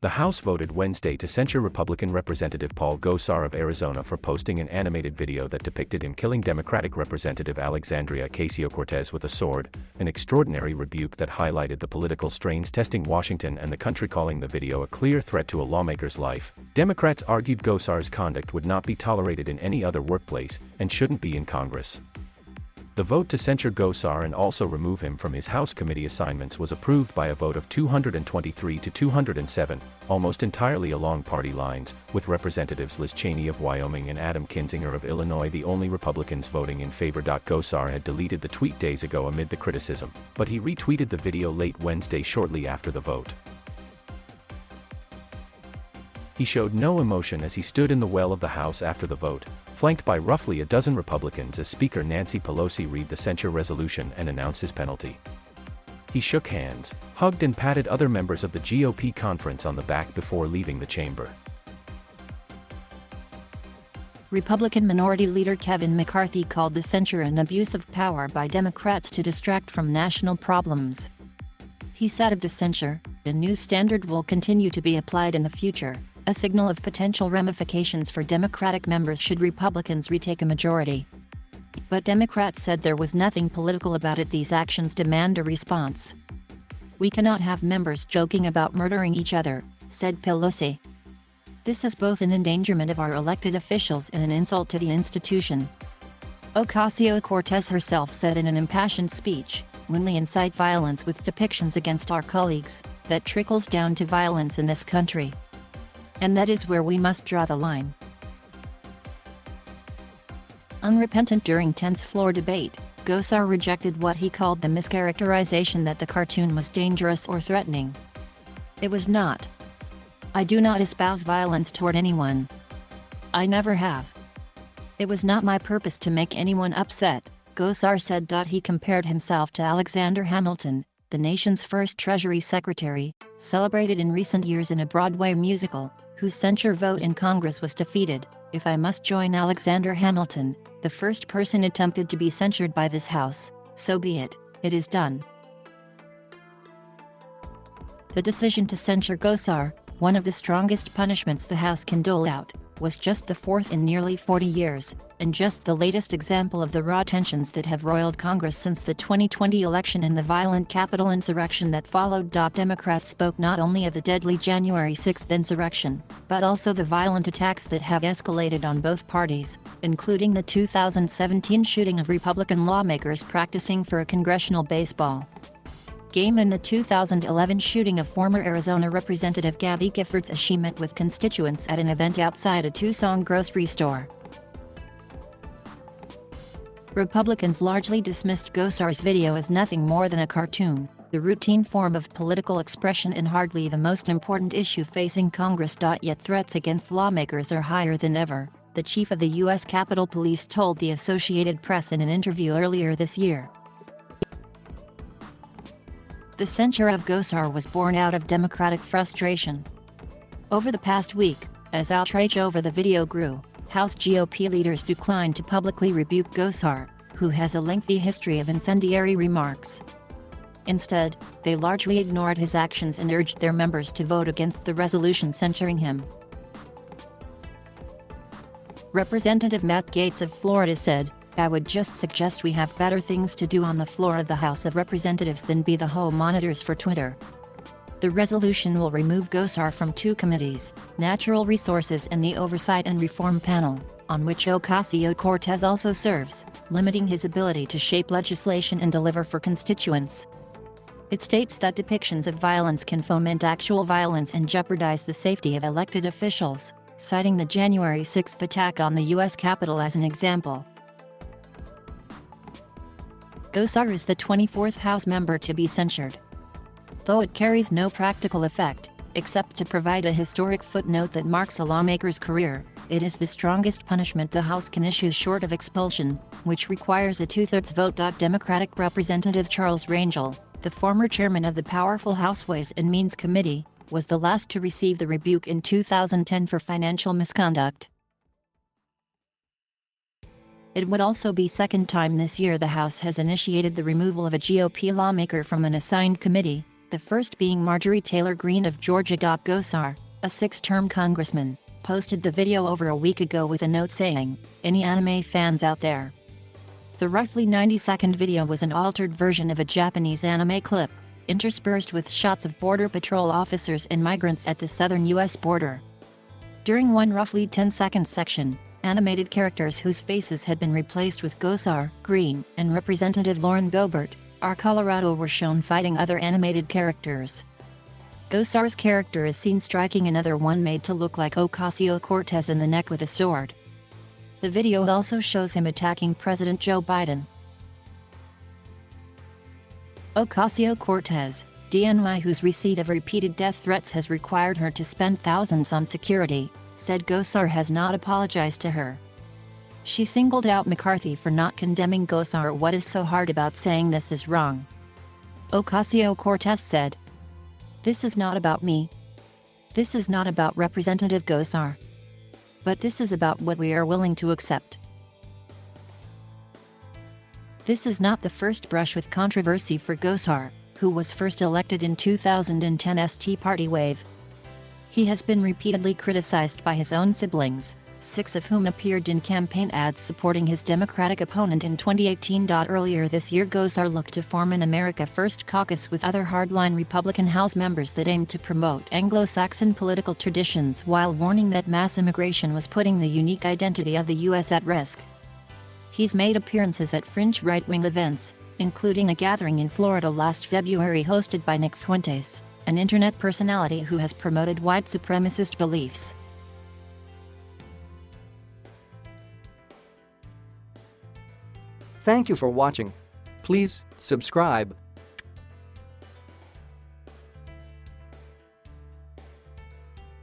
The House voted Wednesday to censure Republican Representative Paul Gosar of Arizona for posting an animated video that depicted him killing Democratic Representative Alexandria Ocasio-Cortez with a sword, an extraordinary rebuke that highlighted the political strains testing Washington and the country, calling the video a clear threat to a lawmaker's life. Democrats argued Gosar's conduct would not be tolerated in any other workplace and shouldn't be in Congress. The vote to censure Gosar and also remove him from his House committee assignments was approved by a vote of 223 to 207, almost entirely along party lines, with Representatives Liz Cheney of Wyoming and Adam Kinzinger of Illinois the only Republicans voting in favor. Gosar had deleted the tweet days ago amid the criticism, but he retweeted the video late Wednesday shortly after the vote. He showed no emotion as he stood in the well of the House after the vote, flanked by roughly a dozen Republicans as Speaker Nancy Pelosi read the censure resolution and announced his penalty. He shook hands, hugged and patted other members of the GOP conference on the back before leaving the chamber. Republican Minority Leader Kevin McCarthy called the censure an abuse of power by Democrats to distract from national problems. He said of the censure, "A new standard will continue to be applied in the future, a signal of potential ramifications for Democratic members should Republicans retake a majority." But Democrats said there was nothing political about it. These actions demand a response. "We cannot have members joking about murdering each other," said Pelosi. "This is both an endangerment of our elected officials and an insult to the institution." Ocasio-Cortez herself said in an impassioned speech, "When we incite violence with depictions against our colleagues, that trickles down to violence in this country. And that is where we must draw the line." Unrepentant during tense floor debate, Gosar rejected what he called the mischaracterization that the cartoon was dangerous or threatening. "It was not. I do not espouse violence toward anyone. I never have. It was not my purpose to make anyone upset," Gosar said. He compared himself to Alexander Hamilton, the nation's first Treasury Secretary, celebrated in recent years in a Broadway musical, whose censure vote in Congress was defeated. "If I must join Alexander Hamilton, the first person attempted to be censured by this House, so be it, it is done." The decision to censure Gosar, one of the strongest punishments the House can dole out, was just the fourth in nearly 40 years, and just the latest example of the raw tensions that have roiled Congress since the 2020 election and the violent Capitol insurrection that followed. Democrats spoke not only of the deadly January 6th insurrection, but also the violent attacks that have escalated on both parties, including the 2017 shooting of Republican lawmakers practicing for a congressional baseball game and the 2011 shooting of former Arizona Representative Gabby Giffords as she met with constituents at an event outside a Tucson grocery store. Republicans largely dismissed Gosar's video as nothing more than a cartoon, the routine form of political expression and hardly the most important issue facing Congress. Yet threats against lawmakers are higher than ever, the chief of the U.S. Capitol Police told the Associated Press in an interview earlier this year. The censure of Gosar was born out of Democratic frustration. Over the past week, as outrage over the video grew, House GOP leaders declined to publicly rebuke Gosar, who has a lengthy history of incendiary remarks. Instead, they largely ignored his actions and urged their members to vote against the resolution censuring him. Representative Matt Gaetz of Florida said, "I would just suggest we have better things to do on the floor of the House of Representatives than be the home monitors for Twitter." The resolution will remove Gosar from two committees, Natural Resources and the Oversight and Reform Panel, on which Ocasio-Cortez also serves, limiting his ability to shape legislation and deliver for constituents. It states that depictions of violence can foment actual violence and jeopardize the safety of elected officials, citing the January 6th attack on the U.S. Capitol as an example. Gosar is the 24th House member to be censured. Though it carries no practical effect, except to provide a historic footnote that marks a lawmaker's career, it is the strongest punishment the House can issue short of expulsion, which requires a two-thirds vote. Democratic Representative Charles Rangel, the former chairman of the powerful House Ways and Means Committee, was the last to receive the rebuke in 2010 for financial misconduct. It would also be second time this year the House has initiated the removal of a GOP lawmaker from an assigned committee, the first being Marjorie Taylor Greene of Georgia. Gosar, a six-term congressman, posted the video over a week ago with a note saying, "Any anime fans out there?" The roughly 90-second video was an altered version of a Japanese anime clip, interspersed with shots of Border Patrol officers and migrants at the southern U.S. border. During one roughly 10-second section, animated characters whose faces had been replaced with Gosar, Greene, and Representative Lauren Boebert, R. Colorado were shown fighting other animated characters. Gosar's character is seen striking another one made to look like Ocasio-Cortez in the neck with a sword. The video also shows him attacking President Joe Biden. Ocasio-Cortez, DNY, whose receipt of repeated death threats has required her to spend thousands on security, said Gosar has not apologized to her. She singled out McCarthy for not condemning Gosar. "What is so hard about saying this is wrong?" Ocasio-Cortez said. "This is not about me. This is not about Representative Gosar. But this is about what we are willing to accept." This is not the first brush with controversy for Gosar, who was first elected in 2010's Tea Party wave. He has been repeatedly criticized by his own siblings, 6 of whom appeared in campaign ads supporting his Democratic opponent in 2018. Earlier this year, Gosar looked to form an America First caucus with other hardline Republican House members that aimed to promote Anglo-Saxon political traditions while warning that mass immigration was putting the unique identity of the U.S. at risk. He's made appearances at fringe right-wing events, including a gathering in Florida last February hosted by Nick Fuentes, an internet personality who has promoted white supremacist beliefs. Thank you for watching. Please subscribe.